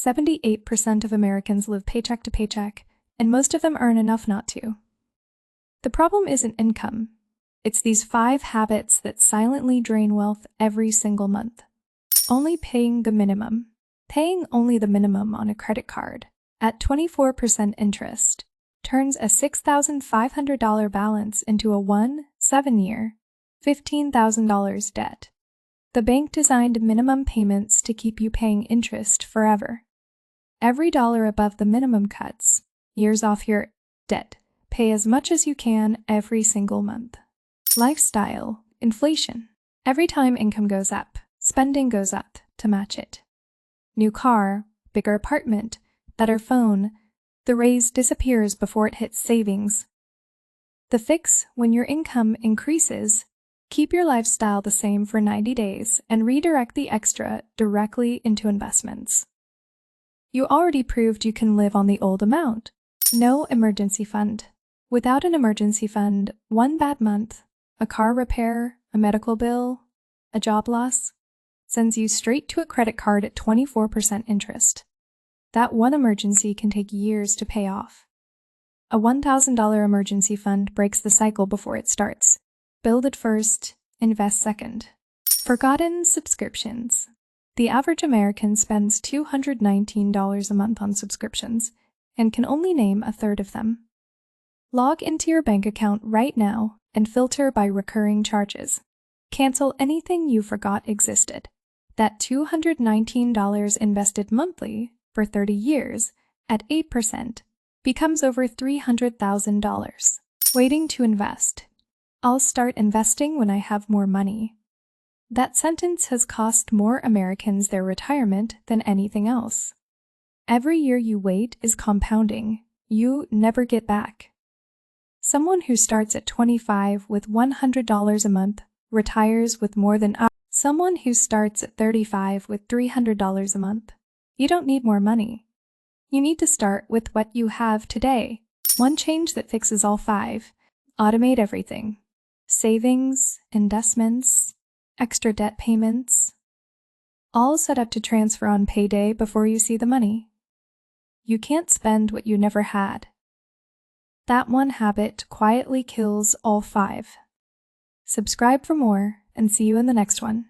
78% of Americans live paycheck to paycheck, and most of them earn enough not to. The problem isn't income. It's these 5 habits that silently drain wealth every single month. Only paying the minimum. Paying only the minimum on a credit card, at 24% interest, turns a $6,500 balance into a 7-year, $15,000 debt. The bank designed minimum payments to keep you paying interest forever. Every dollar above the minimum cuts years off your debt. Pay as much as you can every single month. Lifestyle, inflation. Every time income goes up, spending goes up to match it. New car, bigger apartment, better phone. The raise disappears before it hits savings. The fix: when your income increases, keep your lifestyle the same for 90 days and redirect the extra directly into investments. You already proved you can live on the old amount. No emergency fund. Without an emergency fund, one bad month, a car repair, a medical bill, a job loss, sends you straight to a credit card at 24% interest. That one emergency can take years to pay off. A $1,000 emergency fund breaks the cycle before it starts. Build it first, invest second. Forgotten subscriptions. The average American spends $219 a month on subscriptions and can only name a third of them. Log into your bank account right now and filter by recurring charges. Cancel anything you forgot existed. That $219 invested monthly for 30 years at 8% becomes over $300,000. Waiting to invest. I'll start investing when I have more money. That sentence has cost more Americans their retirement than anything else. Every year you wait is compounding. You never get back. Someone who starts at 25 with $100 a month retires with more than someone who starts at 35 with $300 a month. You don't need more money. You need to start with what you have today. One change that fixes all 5. Automate everything. Savings, investments, extra debt payments. All set up to transfer on payday before you see the money. You can't spend what you never had. That one habit quietly kills all 5. Subscribe for more and see you in the next one.